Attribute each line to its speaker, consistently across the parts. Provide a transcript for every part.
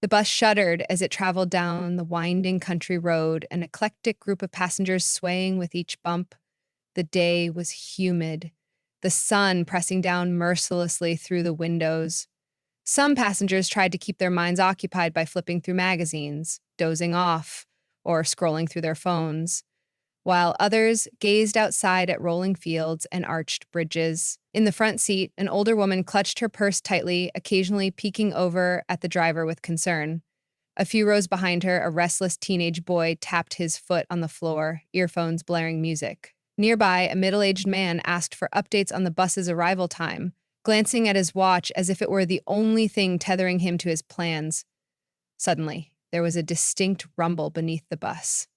Speaker 1: The bus shuddered as it traveled down the winding country road, an eclectic group of passengers swaying with each bump. The day was humid, the sun pressing down mercilessly through the windows. Some passengers tried to keep their minds occupied by flipping through magazines, dozing off, or scrolling through their phones, while others gazed outside at rolling fields and arched bridges. In the front seat, an older woman clutched her purse tightly, occasionally peeking over at the driver with concern. A few rows behind her, a restless teenage boy tapped his foot on the floor, earphones blaring music. Nearby, a middle-aged man asked for updates on the bus's arrival time, glancing at his watch as if it were the only thing tethering him to his plans. Suddenly, there was a distinct rumble beneath the bus.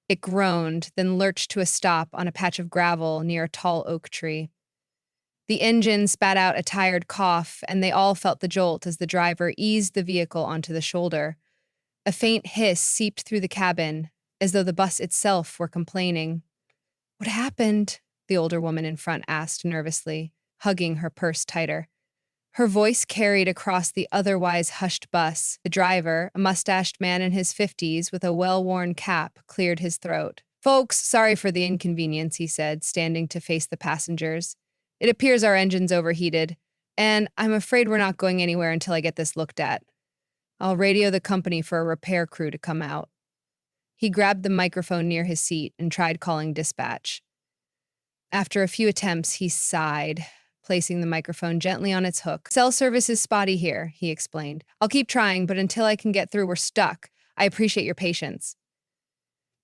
Speaker 1: It groaned, then lurched to a stop on a patch of gravel near a tall oak tree. The engine spat out a tired cough, and they all felt the jolt as the driver eased the vehicle onto the shoulder. A faint hiss seeped through the cabin, as though the bus itself were complaining. "What happened?" the older woman in front asked nervously, hugging her purse tighter. Her voice carried across the otherwise hushed bus. The driver, a mustached man in his 50s with a well-worn cap, cleared his throat. "Folks, sorry for the inconvenience," he said, standing to face the passengers. "It appears our engine's overheated, and I'm afraid we're not going anywhere until I get this looked at. I'll radio the company for a repair crew to come out." He grabbed the microphone near his seat and tried calling dispatch. After a few attempts, he sighed, placing the microphone gently on its hook. "Cell service is spotty here," he explained. "I'll keep trying, but until I can get through, we're stuck. I appreciate your patience."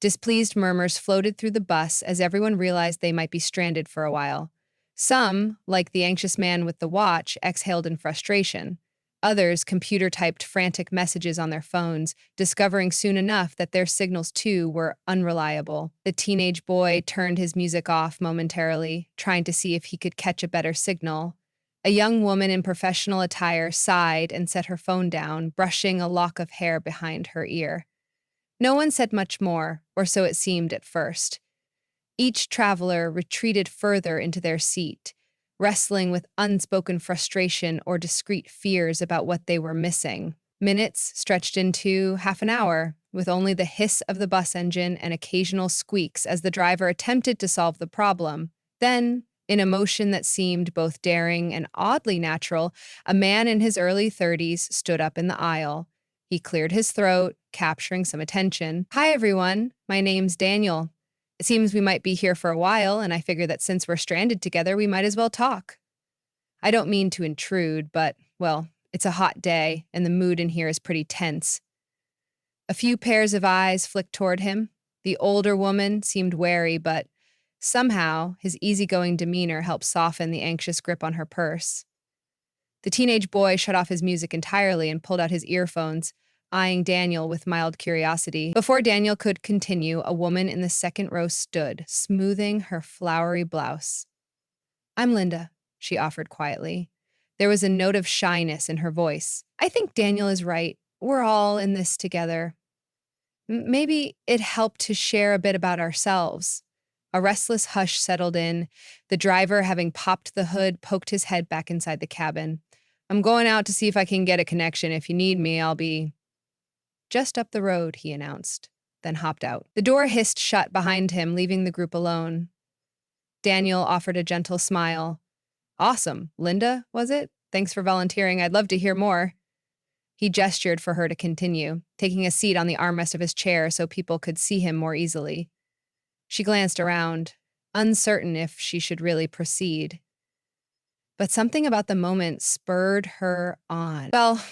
Speaker 1: Displeased murmurs floated through the bus as everyone realized they might be stranded for a while. Some, like the anxious man with the watch, exhaled in frustration. Others computer-typed frantic messages on their phones, discovering soon enough that their signals, too, were unreliable. The teenage boy turned his music off momentarily, trying to see if he could catch a better signal. A young woman in professional attire sighed and set her phone down, brushing a lock of hair behind her ear. No one said much more, or so it seemed at first. Each traveler retreated further into their seat, wrestling with unspoken frustration or discreet fears about what they were missing. Minutes stretched into half an hour, with only the hiss of the bus engine and occasional squeaks as the driver attempted to solve the problem. Then, in a motion that seemed both daring and oddly natural, a man in his early 30s stood up in the aisle. He cleared his throat, capturing some attention. "Hi, everyone. My name's Daniel. It seems we might be here for a while, and I figure that since we're stranded together, we might as well talk. I don't mean to intrude, but, well, it's a hot day, and the mood in here is pretty tense." A few pairs of eyes flicked toward him. The older woman seemed wary, but somehow his easygoing demeanor helped soften the anxious grip on her purse. The teenage boy shut off his music entirely and pulled out his earphones, eyeing Daniel with mild curiosity. Before Daniel could continue, a woman in the second row stood, smoothing her flowery blouse. "I'm Linda," she offered quietly. There was a note of shyness in her voice. "I think Daniel is right. We're all in this together. Maybe it helped to share a bit about ourselves." A restless hush settled in. The driver, having popped the hood, poked his head back inside the cabin. "I'm going out to see if I can get a connection. If you need me, I'll be just up the road," he announced, then hopped out. The door hissed shut behind him, leaving the group alone. Daniel offered a gentle smile. "Awesome. Linda, was it? Thanks for volunteering. I'd love to hear more." He gestured for her to continue, taking a seat on the armrest of his chair so people could see him more easily. She glanced around, uncertain if she should really proceed. But something about the moment spurred her on. "Well,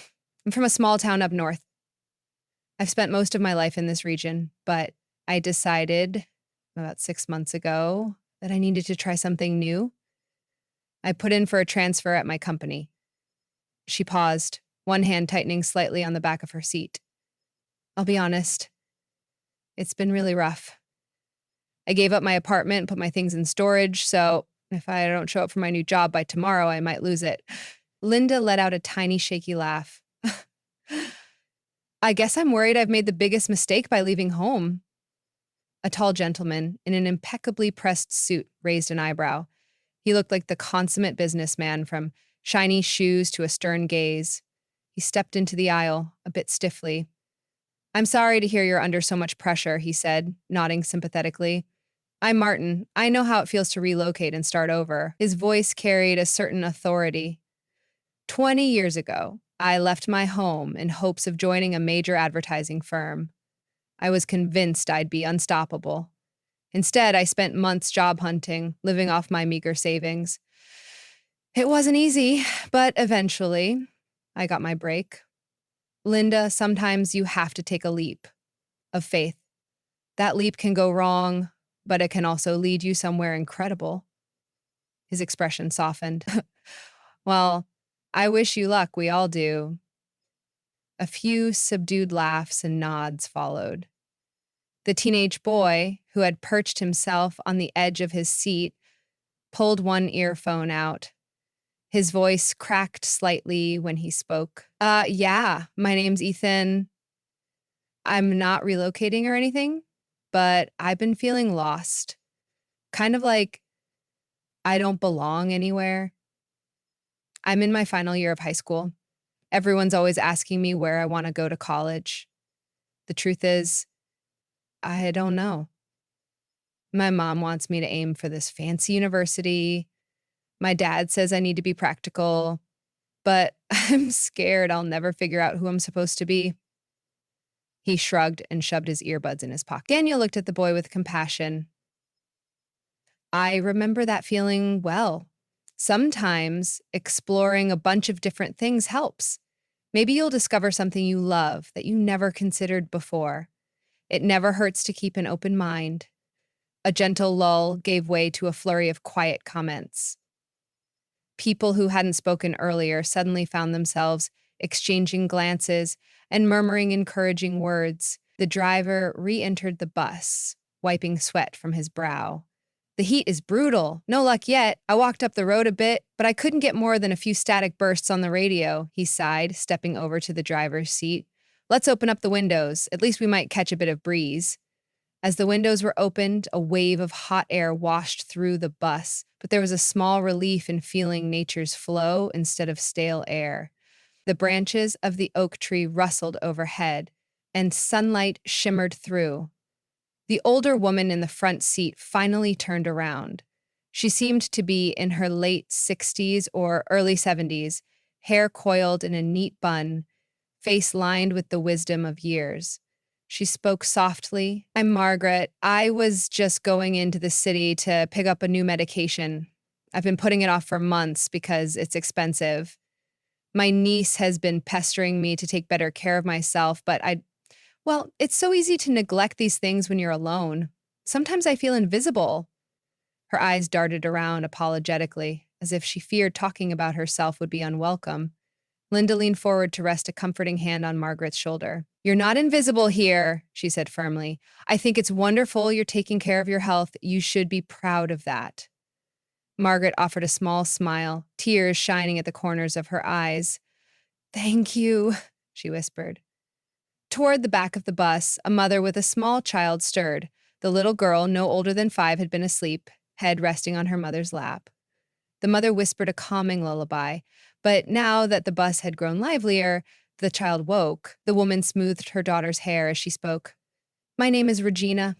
Speaker 1: I'm from a small town up north. I've spent most of my life in this region, but I decided about 6 months ago that I needed to try something new. I put in for a transfer at my company." She paused, one hand tightening slightly on the back of her seat. "I'll be honest, it's been really rough. I gave up my apartment, put my things in storage, so if I don't show up for my new job by tomorrow, I might lose it." Linda let out a tiny shaky laugh. "I guess I'm worried I've made the biggest mistake by leaving home." A tall gentleman in an impeccably pressed suit raised an eyebrow. He looked like the consummate businessman, from shiny shoes to a stern gaze. He stepped into the aisle, a bit stiffly. I'm sorry to hear you're under so much pressure, he said, nodding sympathetically. I'm Martin. I know how it feels to relocate and start over. His voice carried a certain authority. 20 years ago, I left my home in hopes of joining a major advertising firm. I was convinced I'd be unstoppable. Instead, I spent months job hunting, living off my meager savings. It wasn't easy, but eventually, I got my break. Linda, sometimes you have to take a leap of faith. That leap can go wrong, but it can also lead you somewhere incredible. His expression softened. Well, I wish you luck, we all do. A few subdued laughs and nods followed. The teenage boy, who had perched himself on the edge of his seat, pulled one earphone out. His voice cracked slightly when he spoke. Yeah, my name's Ethan. I'm not relocating or anything, but I've been feeling lost. Kind of like I don't belong anywhere. I'm in my final year of high school. Everyone's always asking me where I want to go to college. The truth is, I don't know. My mom wants me to aim for this fancy university. My dad says I need to be practical, but I'm scared I'll never figure out who I'm supposed to be. He shrugged and shoved his earbuds in his pocket. Daniel looked at the boy with compassion. I remember that feeling well. Sometimes exploring a bunch of different things helps. Maybe you'll discover something you love that you never considered before. It never hurts to keep an open mind. A gentle lull gave way to a flurry of quiet comments. People who hadn't spoken earlier suddenly found themselves exchanging glances and murmuring encouraging words. The driver re-entered the bus, wiping sweat from his brow. The heat is brutal. No luck yet. I walked up the road a bit, but I couldn't get more than a few static bursts on the radio, he sighed, stepping over to the driver's seat. Let's open up the windows. At least we might catch a bit of breeze. As the windows were opened, a wave of hot air washed through the bus, but there was a small relief in feeling nature's flow instead of stale air. The branches of the oak tree rustled overhead, and sunlight shimmered through. The older woman in the front seat finally turned around. She seemed to be in her late 60s or early 70s, hair coiled in a neat bun, face lined with the wisdom of years. She spoke softly. I'm Margaret. I was just going into the city to pick up a new medication. I've been putting it off for months because it's expensive. My niece has been pestering me to take better care of myself, but well, it's so easy to neglect these things when you're alone. Sometimes I feel invisible. Her eyes darted around apologetically, as if she feared talking about herself would be unwelcome. Linda leaned forward to rest a comforting hand on Margaret's shoulder. You're not invisible here, she said firmly. I think it's wonderful you're taking care of your health. You should be proud of that. Margaret offered a small smile, tears shining at the corners of her eyes. Thank you, she whispered. Toward the back of the bus, a mother with a small child stirred. The little girl, no older than 5, had been asleep, head resting on her mother's lap. The mother whispered a calming lullaby, but now that the bus had grown livelier, the child woke. The woman smoothed her daughter's hair as she spoke. My name is Regina.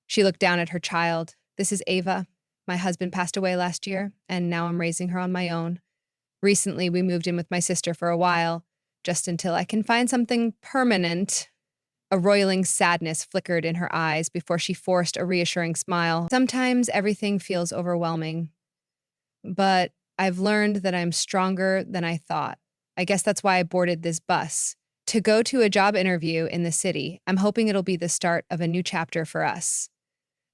Speaker 1: She looked down at her child. This is Ava. My husband passed away last year, and now I'm raising her on my own. Recently, we moved in with my sister for a while, just until I can find something permanent. A roiling sadness flickered in her eyes before she forced a reassuring smile. Sometimes everything feels overwhelming, but I've learned that I'm stronger than I thought. I guess that's why I boarded this bus. To go to a job interview in the city, I'm hoping it'll be the start of a new chapter for us.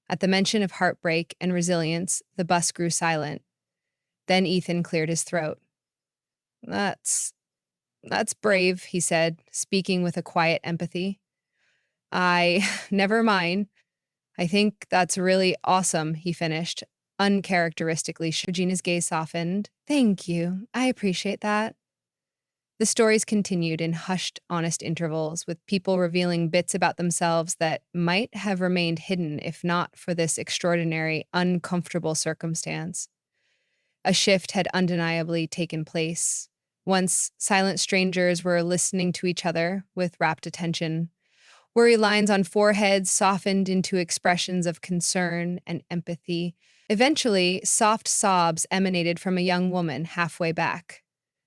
Speaker 1: At the mention of heartbreak and resilience, the bus grew silent. Then Ethan cleared his throat. That's brave, he said, speaking with a quiet empathy. Never mind. I think that's really awesome, he finished, uncharacteristically. Regina's gaze softened. Thank you. I appreciate that. The stories continued in hushed, honest intervals, with people revealing bits about themselves that might have remained hidden if not for this extraordinary, uncomfortable circumstance. A shift had undeniably taken place. Once silent strangers were listening to each other with rapt attention. Worry lines on foreheads softened into expressions of concern and empathy. Eventually, soft sobs emanated from a young woman halfway back.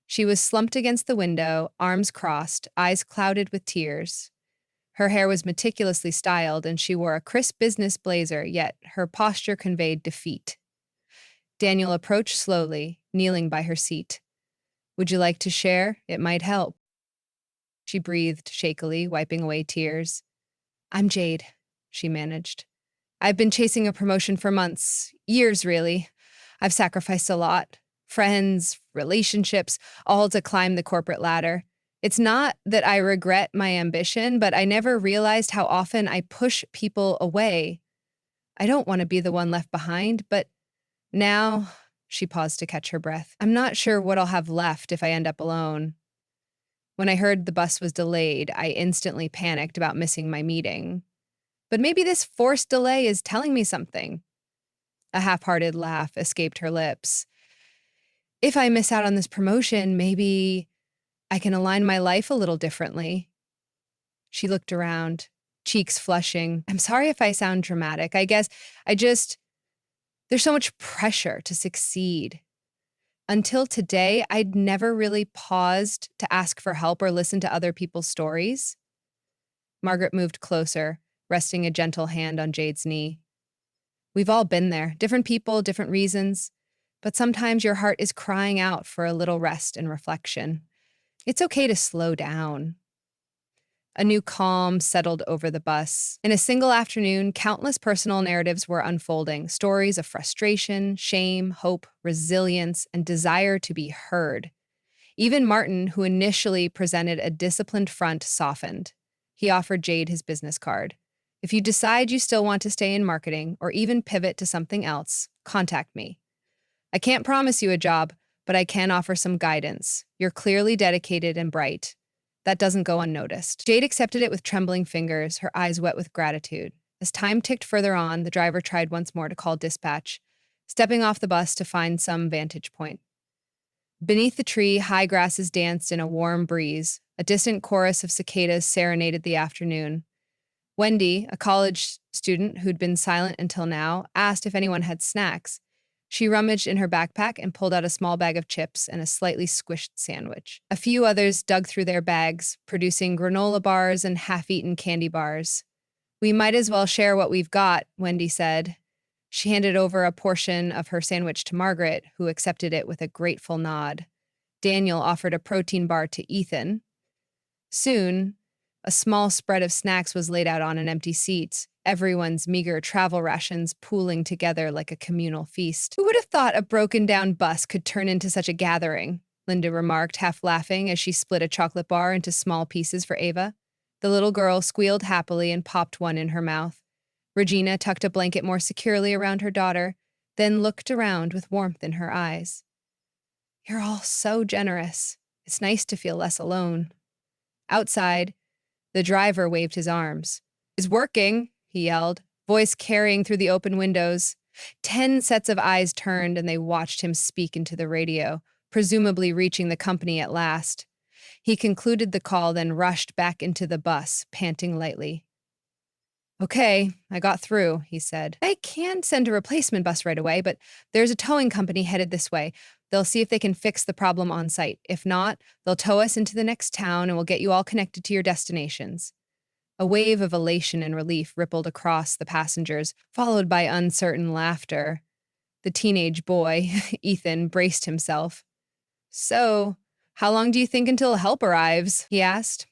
Speaker 1: She was slumped against the window, arms crossed, eyes clouded with tears. Her hair was meticulously styled, and she wore a crisp business blazer, yet her posture conveyed defeat. Daniel approached slowly, kneeling by her seat. "Would you like to share? It might help." She breathed shakily, wiping away tears. "I'm Jade," she managed. "I've been chasing a promotion for months, years really. I've sacrificed a lot. Friends, relationships, all to climb the corporate ladder. It's not that I regret my ambition, but I never realized how often I push people away. I don't want to be the one left behind, but now," she paused to catch her breath, "I'm not sure what I'll have left if I end up alone." When I heard the bus was delayed, I instantly panicked about missing my meeting. But maybe this forced delay is telling me something. A half-hearted laugh escaped her lips. If I miss out on this promotion, maybe I can align my life a little differently. She looked around, cheeks flushing. "I'm sorry if I sound dramatic. I guess I just, there's so much pressure to succeed. Until today, I'd never really paused to ask for help or listen to other people's stories." Margaret moved closer, resting a gentle hand on Jade's knee. "We've all been there, different people, different reasons, but sometimes your heart is crying out for a little rest and reflection. It's okay to slow down." A new calm settled over the bus. In a single afternoon, countless personal narratives were unfolding, stories of frustration, shame, hope, resilience, and desire to be heard. Even Martin, who initially presented a disciplined front, softened. He offered Jade his business card. "If you decide you still want to stay in marketing or even pivot to something else, contact me. I can't promise you a job, but I can offer some guidance. You're clearly dedicated and bright. That doesn't go unnoticed." Jade accepted it with trembling fingers, her eyes wet with gratitude. As time ticked further on, the driver tried once more to call dispatch, stepping off the bus to find some vantage point. Beneath the tree, high grasses danced in a warm breeze. A distant chorus of cicadas serenaded the afternoon. Wendy, a college student who'd been silent until now, asked if anyone had snacks. She rummaged in her backpack and pulled out a small bag of chips and a slightly squished sandwich. A few others dug through their bags, producing granola bars and half-eaten candy bars. "We might as well share what we've got," Wendy said. She handed over a portion of her sandwich to Margaret, who accepted it with a grateful nod. Daniel offered a protein bar to Ethan. Soon, a small spread of snacks was laid out on an empty seat, everyone's meager travel rations pooling together like a communal feast. "Who would have thought a broken-down bus could turn into such a gathering?" Linda remarked, half laughing as she split a chocolate bar into small pieces for Ava. The little girl squealed happily and popped one in her mouth. Regina tucked a blanket more securely around her daughter, then looked around with warmth in her eyes. "You're all so generous. It's nice to feel less alone." Outside, the driver waved his arms. "It's working," he yelled, voice carrying through the open windows. 10 sets of eyes turned and they watched him speak into the radio, presumably reaching the company at last. He concluded the call, then rushed back into the bus, panting lightly. "Okay, I got through," he said. "I can send a replacement bus right away, but there's a towing company headed this way. They'll see if they can fix the problem on site. If not, they'll tow us into the next town and we'll get you all connected to your destinations." A wave of elation and relief rippled across the passengers, followed by uncertain laughter. The teenage boy, Ethan, braced himself. "So, how long do you think until help arrives?" he asked.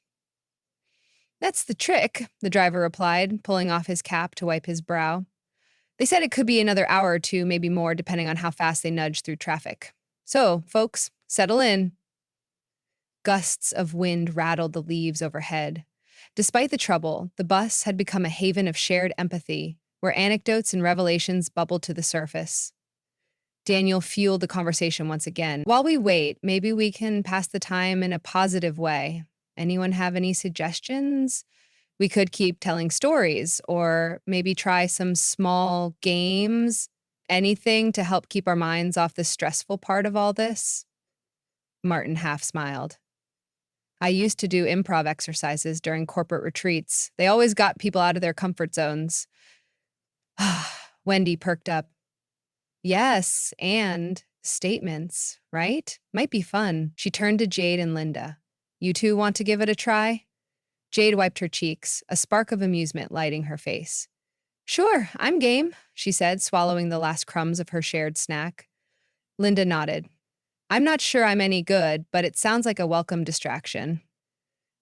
Speaker 1: "That's the trick," the driver replied, pulling off his cap to wipe his brow. "They said it could be another hour or two, maybe more, depending on how fast they nudge through traffic. So, folks, settle in." Gusts of wind rattled the leaves overhead. Despite the trouble, the bus had become a haven of shared empathy, where anecdotes and revelations bubbled to the surface. Daniel fueled the conversation once again. "While we wait, maybe we can pass the time in a positive way. Anyone have any suggestions? We could keep telling stories, or maybe try some small games. Anything to help keep our minds off the stressful part of all this." Martin half smiled. I used to do improv exercises during corporate retreats. They always got people out of their comfort zones. Wendy perked up. Yes, and statements, right? Might be fun. She turned to Jade and Linda. You two want to give it a try? Jade wiped her cheeks, a spark of amusement lighting her face. Sure, I'm game, she said, swallowing the last crumbs of her shared snack. Linda nodded. I'm not sure I'm any good, but it sounds like a welcome distraction.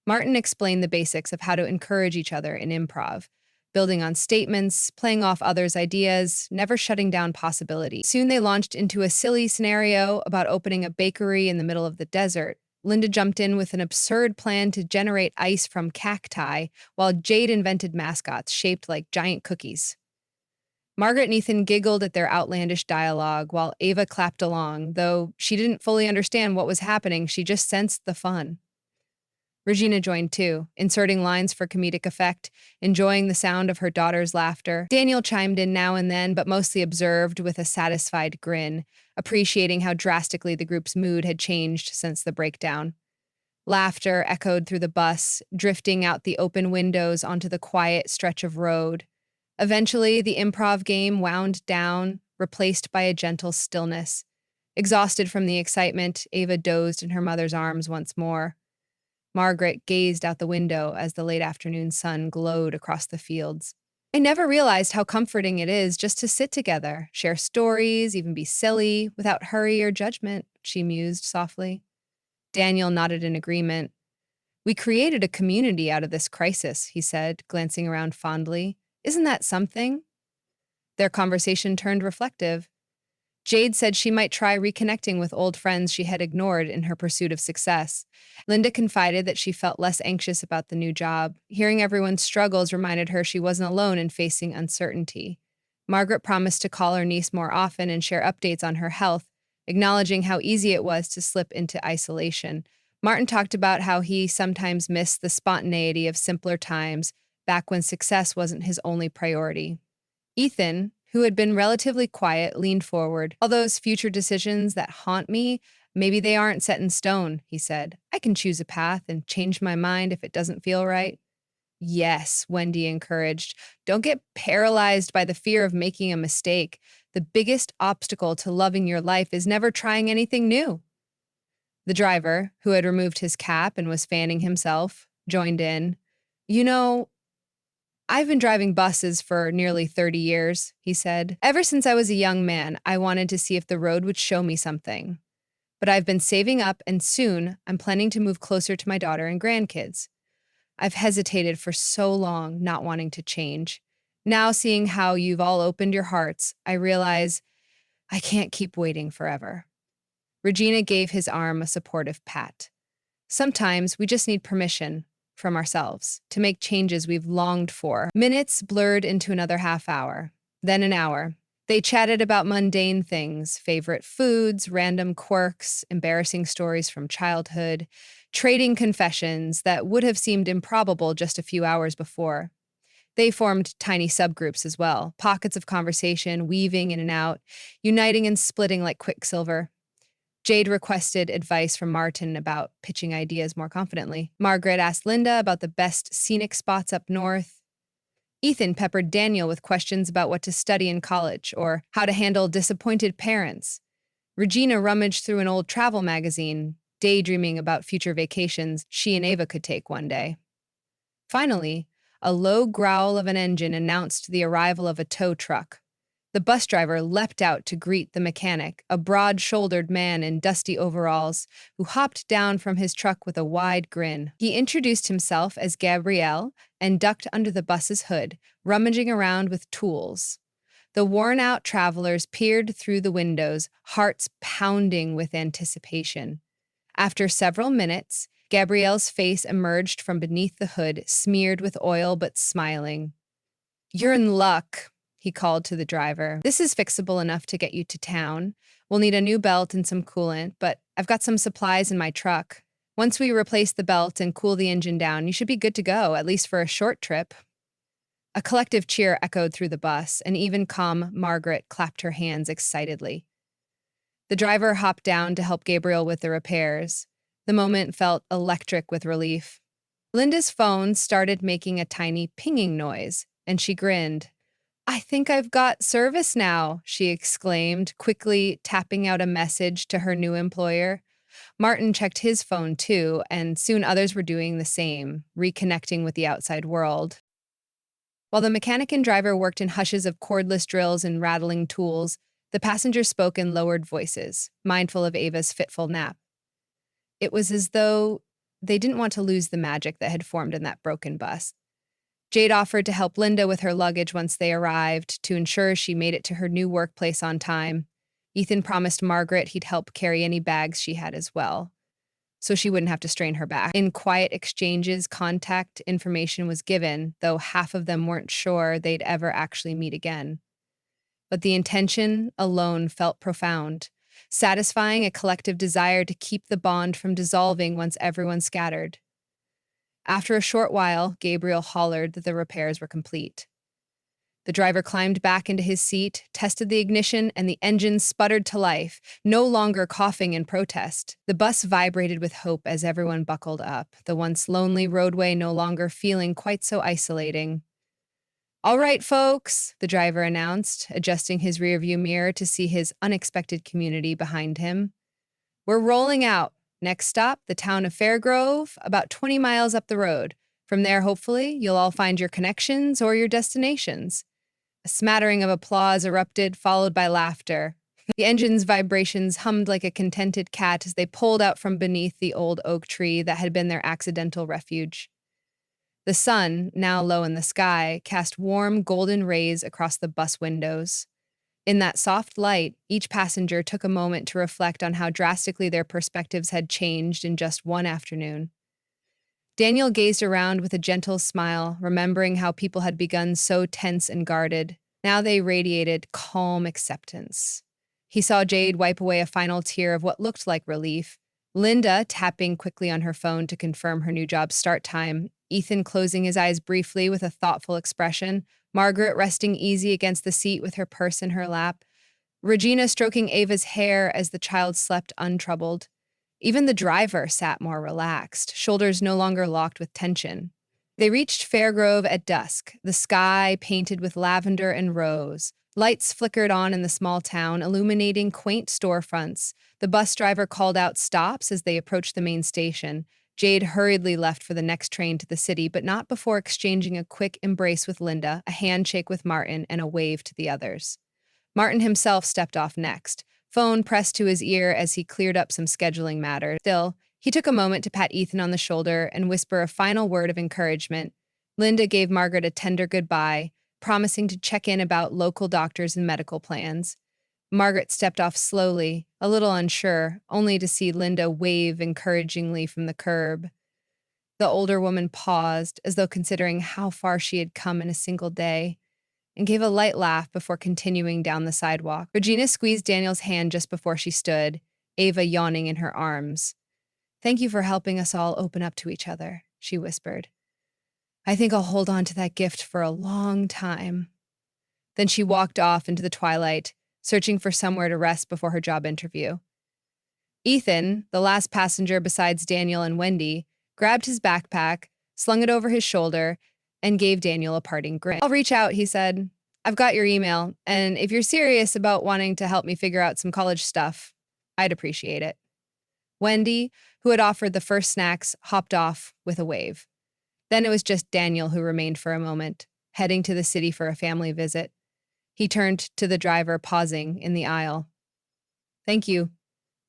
Speaker 1: Martin explained the basics of how to encourage each other in improv, building on statements, playing off others' ideas, never shutting down possibility. Soon they launched into a silly scenario about opening a bakery in the middle of the desert. Linda jumped in with an absurd plan to generate ice from cacti, while Jade invented mascots shaped like giant cookies. Margaret and Ethan giggled at their outlandish dialogue, while Ava clapped along, though she didn't fully understand what was happening, she just sensed the fun. Regina joined too, inserting lines for comedic effect, enjoying the sound of her daughter's laughter. Daniel chimed in now and then, but mostly observed with a satisfied grin, appreciating how drastically the group's mood had changed since the breakdown. Laughter echoed through the bus, drifting out the open windows onto the quiet stretch of road. Eventually, the improv game wound down, replaced by a gentle stillness. Exhausted from the excitement, Ava dozed in her mother's arms once more. Margaret gazed out the window as the late afternoon sun glowed across the fields. I never realized how comforting it is just to sit together, share stories, even be silly, without hurry or judgment, she mused softly. Daniel nodded in agreement. We created a community out of this crisis, he said, glancing around fondly. Isn't that something? Their conversation turned reflective. Jade said she might try reconnecting with old friends she had ignored in her pursuit of success. Linda confided that she felt less anxious about the new job. Hearing everyone's struggles reminded her she wasn't alone in facing uncertainty. Margaret promised to call her niece more often and share updates on her health, acknowledging how easy it was to slip into isolation. Martin talked about how he sometimes missed the spontaneity of simpler times, back when success wasn't his only priority. Ethan, who had been relatively quiet, leaned forward. All those future decisions that haunt me, maybe they aren't set in stone, he said. I can choose a path and change my mind if it doesn't feel right. Yes, Wendy encouraged. Don't get paralyzed by the fear of making a mistake. The biggest obstacle to loving your life is never trying anything new. The driver, who had removed his cap and was fanning himself, joined in. You know, I've been driving buses for nearly 30 years, he said. Ever since I was a young man, I wanted to see if the road would show me something. But I've been saving up, and soon I'm planning to move closer to my daughter and grandkids. I've hesitated for so long, not wanting to change. Now, seeing how you've all opened your hearts, I realize I can't keep waiting forever. Regina gave his arm a supportive pat. Sometimes we just need permission from ourselves to make changes we've longed for. Minutes blurred into another half hour, then an hour. They chatted about mundane things, favorite foods, random quirks, embarrassing stories from childhood, trading confessions that would have seemed improbable just a few hours before. They formed tiny subgroups as well, pockets of conversation weaving in and out, uniting and splitting like quicksilver. Jade requested advice from Martin about pitching ideas more confidently. Margaret asked Linda about the best scenic spots up north. Ethan peppered Daniel with questions about what to study in college or how to handle disappointed parents. Regina rummaged through an old travel magazine, daydreaming about future vacations she and Ava could take one day. Finally, a low growl of an engine announced the arrival of a tow truck. The bus driver leapt out to greet the mechanic, a broad-shouldered man in dusty overalls, who hopped down from his truck with a wide grin. He introduced himself as Gabrielle and ducked under the bus's hood, rummaging around with tools. The worn-out travelers peered through the windows, hearts pounding with anticipation. After several minutes, Gabrielle's face emerged from beneath the hood, smeared with oil but smiling. "You're in luck," he called to the driver. "This is fixable enough to get you to town. We'll need a new belt and some coolant, but I've got some supplies in my truck. Once we replace the belt and cool the engine down, you should be good to go, at least for a short trip." A collective cheer echoed through the bus, and even calm Margaret clapped her hands excitedly. The driver hopped down to help Gabriel with the repairs. The moment felt electric with relief. Linda's phone started making a tiny pinging noise, and she grinned. "I think I've got service now," she exclaimed, quickly tapping out a message to her new employer. Martin checked his phone too, and soon others were doing the same, reconnecting with the outside world. While the mechanic and driver worked in hushes of cordless drills and rattling tools, the passengers spoke in lowered voices, mindful of Ava's fitful nap. It was as though they didn't want to lose the magic that had formed in that broken bus. Jade offered to help Linda with her luggage once they arrived to ensure she made it to her new workplace on time. Ethan promised Margaret he'd help carry any bags she had as well, so she wouldn't have to strain her back. In quiet exchanges, contact information was given, though half of them weren't sure they'd ever actually meet again. But the intention alone felt profound, satisfying a collective desire to keep the bond from dissolving once everyone scattered. After a short while, Gabriel hollered that the repairs were complete. The driver climbed back into his seat, tested the ignition, and the engine sputtered to life, no longer coughing in protest. The bus vibrated with hope as everyone buckled up, the once lonely roadway no longer feeling quite so isolating. "All right, folks," the driver announced, adjusting his rearview mirror to see his unexpected community behind him. "We're rolling out. Next stop, the town of Fairgrove, about 20 miles up the road. From there, hopefully, you'll all find your connections or your destinations." A smattering of applause erupted, followed by laughter. The engine's vibrations hummed like a contented cat as they pulled out from beneath the old oak tree that had been their accidental refuge. The sun, now low in the sky, cast warm golden rays across the bus windows. In that soft light, each passenger took a moment to reflect on how drastically their perspectives had changed in just one afternoon. Daniel gazed around with a gentle smile, remembering how people had begun so tense and guarded. Now they radiated calm acceptance. He saw Jade wipe away a final tear of what looked like relief, Linda tapping quickly on her phone to confirm her new job's start time, Ethan closing his eyes briefly with a thoughtful expression, Margaret resting easy against the seat with her purse in her lap, Regina stroking Ava's hair as the child slept untroubled. Even the driver sat more relaxed, shoulders no longer locked with tension. They reached Fairgrove at dusk, the sky painted with lavender and rose. Lights flickered on in the small town, illuminating quaint storefronts. The bus driver called out stops as they approached the main station. Jade hurriedly left for the next train to the city, but not before exchanging a quick embrace with Linda, a handshake with Martin, and a wave to the others. Martin himself stepped off next, phone pressed to his ear as he cleared up some scheduling matters. Still, he took a moment to pat Ethan on the shoulder and whisper a final word of encouragement. Linda gave Margaret a tender goodbye, promising to check in about local doctors and medical plans. Margaret stepped off slowly, a little unsure, only to see Linda wave encouragingly from the curb. The older woman paused, as though considering how far she had come in a single day, and gave a light laugh before continuing down the sidewalk. Regina squeezed Daniel's hand just before she stood, Ava yawning in her arms. "Thank you for helping us all open up to each other," she whispered. "I think I'll hold on to that gift for a long time." Then she walked off into the twilight, searching for somewhere to rest before her job interview. Ethan, the last passenger besides Daniel and Wendy, grabbed his backpack, slung it over his shoulder, and gave Daniel a parting grin. "I'll reach out," he said. "I've got your email, and if you're serious about wanting to help me figure out some college stuff, I'd appreciate it." Wendy, who had offered the first snacks, hopped off with a wave. Then it was just Daniel who remained for a moment, heading to the city for a family visit. He turned to the driver, pausing in the aisle. "Thank you.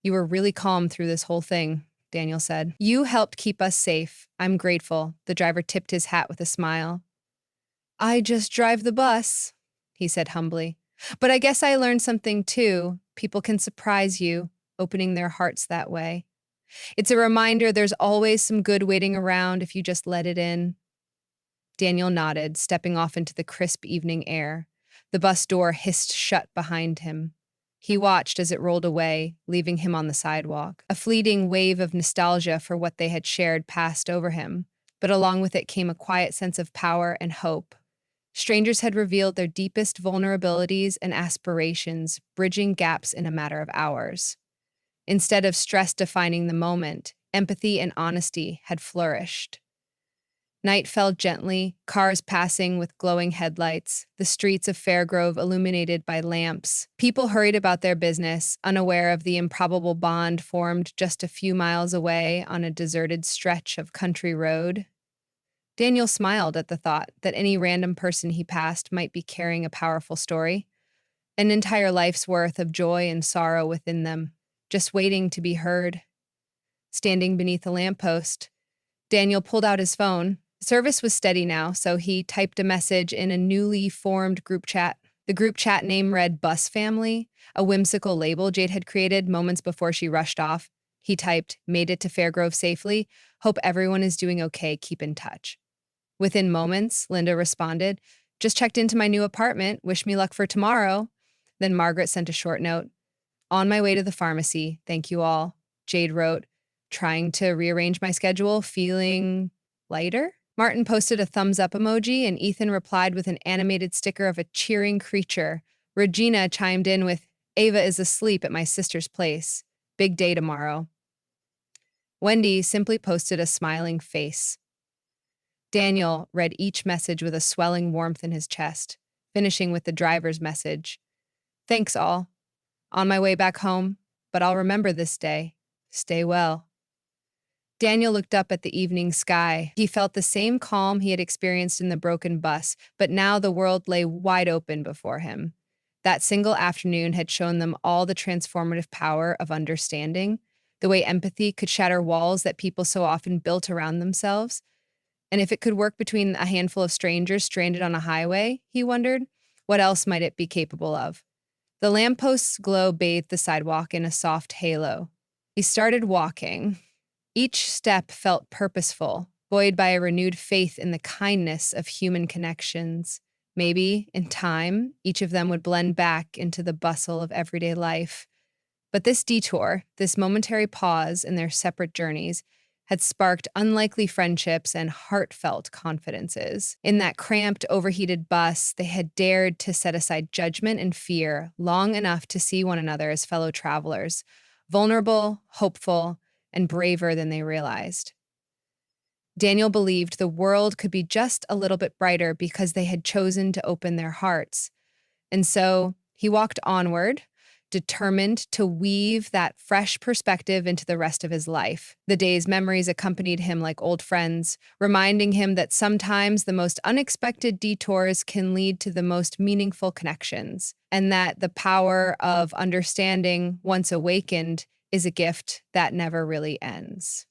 Speaker 1: You were really calm through this whole thing," Daniel said. "You helped keep us safe. I'm grateful." The driver tipped his hat with a smile. "I just drive the bus," he said humbly. "But I guess I learned something too. People can surprise you, opening their hearts that way. It's a reminder there's always some good waiting around if you just let it in." Daniel nodded, stepping off into the crisp evening air. The bus door hissed shut behind him. He watched as it rolled away, leaving him on the sidewalk. A fleeting wave of nostalgia for what they had shared passed over him, but along with it came a quiet sense of power and hope. Strangers had revealed their deepest vulnerabilities and aspirations, bridging gaps in a matter of hours. Instead of stress defining the moment, empathy and honesty had flourished. Night fell gently, cars passing with glowing headlights, the streets of Fairgrove illuminated by lamps. People hurried about their business, unaware of the improbable bond formed just a few miles away on a deserted stretch of country road. Daniel smiled at the thought that any random person he passed might be carrying a powerful story, an entire life's worth of joy and sorrow within them, just waiting to be heard. Standing beneath a lamppost, Daniel pulled out his phone. Service was steady now, so he typed a message in a newly formed group chat. The group chat name read Bus Family, a whimsical label Jade had created moments before she rushed off. He typed, "Made it to Fairgrove safely. Hope everyone is doing okay. Keep in touch." Within moments, Linda responded, "Just checked into my new apartment. Wish me luck for tomorrow." Then Margaret sent a short note. "On my way to the pharmacy. Thank you all." Jade wrote, "Trying to rearrange my schedule, feeling lighter?" Martin posted a thumbs up emoji, and Ethan replied with an animated sticker of a cheering creature. Regina chimed in with, "Ava is asleep at my sister's place. Big day tomorrow." Wendy simply posted a smiling face. Daniel read each message with a swelling warmth in his chest, finishing with the driver's message. "Thanks all. On my way back home, but I'll remember this day. Stay well." Daniel looked up at the evening sky. He felt the same calm he had experienced in the broken bus, but now the world lay wide open before him. That single afternoon had shown them all the transformative power of understanding, the way empathy could shatter walls that people so often built around themselves. And if it could work between a handful of strangers stranded on a highway, he wondered, what else might it be capable of? The lampost's glow bathed the sidewalk in a soft halo. He started walking. Each step felt purposeful, buoyed by a renewed faith in the kindness of human connections. Maybe, in time, each of them would blend back into the bustle of everyday life. But this detour, this momentary pause in their separate journeys, had sparked unlikely friendships and heartfelt confidences. In that cramped, overheated bus, they had dared to set aside judgment and fear long enough to see one another as fellow travelers, vulnerable, hopeful, and braver than they realized. Daniel believed the world could be just a little bit brighter because they had chosen to open their hearts. And so he walked onward, determined to weave that fresh perspective into the rest of his life. The day's memories accompanied him like old friends, reminding him that sometimes the most unexpected detours can lead to the most meaningful connections, and that the power of understanding, once awakened, is a gift that never really ends.